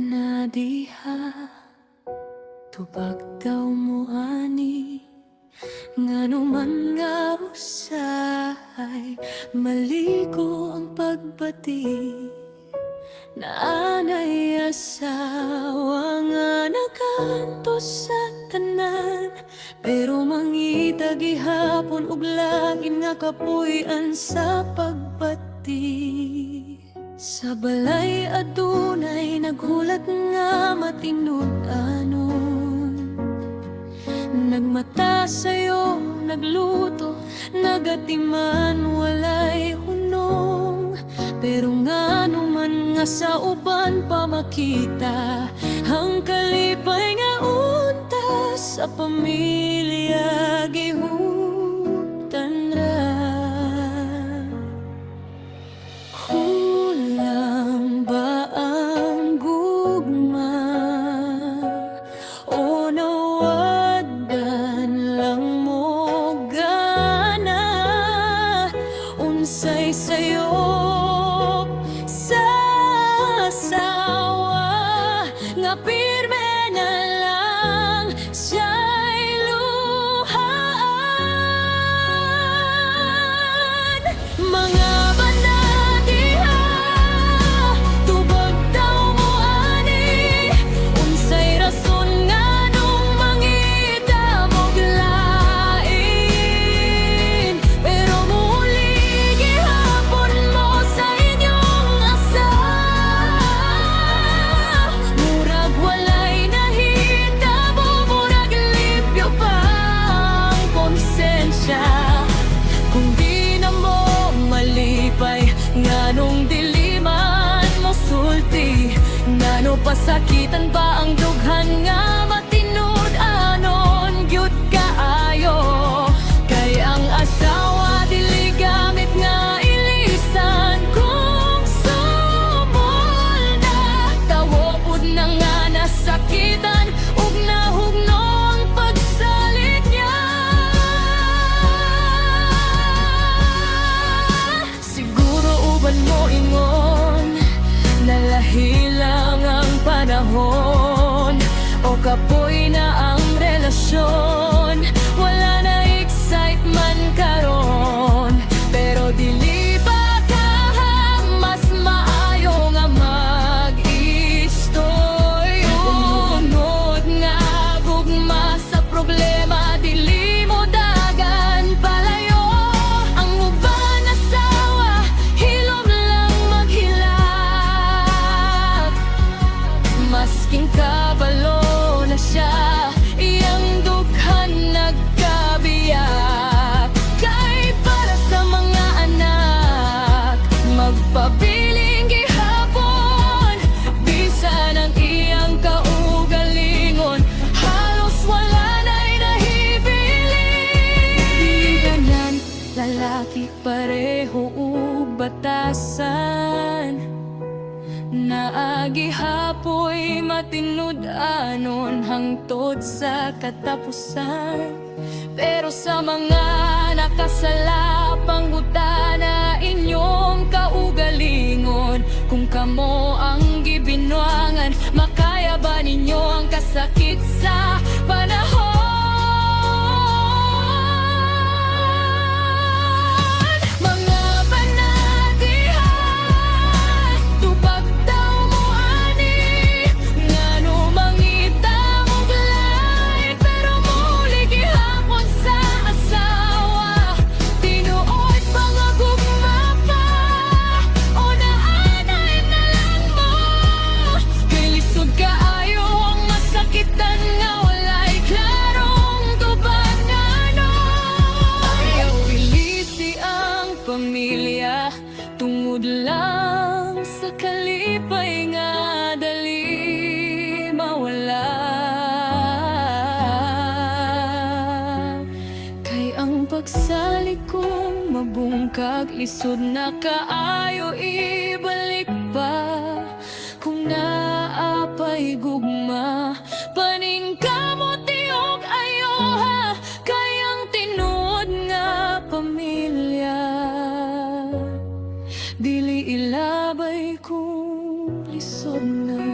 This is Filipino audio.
na diha, tubag daw mo ani. Ngano man nga usahay, maligo ang pagbati. Naanay asawa nga nagantos sa tanan, pero mangita gihapon ug langin nga kapuy-an sa pagbati. Sa balay adunay naghulat nga matinud-anon, nagmata sayo, nagluto, nagatiman, walay hunong. Pero ngano man nga sa uban pa makita ang kalipay nga unta sa pamilya gihutan ra. Kulang ba ang gugma o nawadan lang mo gana? Unsay sayo nga pirme na lang siya'y luhaan. Mga banadiha, tubag daw mo ani. Unsay rason nga nung mangita mo'g lain, pero muli gihapon mo sa inyong asa. Kung di na mo malipay, nganong diliman mo sulti? Ngano pasakitan ba ang dughan nga matinud-anon gyud kaayo? Kay ang asawa dili gamit nga ilisan. Kung sumol na tawo pud na nga nasakitan ug nahugno ang pagsalig niya. Mo ingon, nalahi lang ang panahon o kapoy na ang relasyon. Wala na excitement karon, pero dili ba ka mas maayo nga mag-istoryo? Unod nga gugma sa problema, dili mo dagan palayo. Ang uban asawa masking kabalo na siya, iyang dughan nagkabiyak. Kay para sa mga anak, magpabiling gihapon, bisan ang iyang kaugalingon, halos wala na'y nahibiling. Ganan, lalaki pareho ug batasan, naagi hapoy matinud-anon hangtod sa katapusan. Pero sa mga nakasala panggutana inyong kaugalingon, kung kamo ang gibinwangan, makaya ba ninyo ang kasakit sa panahon? Pamilya tungod lang sa kalipay nga dali mawala. Kay ang pagsalig kong mabungkag, lisod na kaayo ibalik pa. Kung naapay gugma, paning kamot tiog ayo ha. Kay ang tinuod nga pamilya, dili ilabay kung lisod na.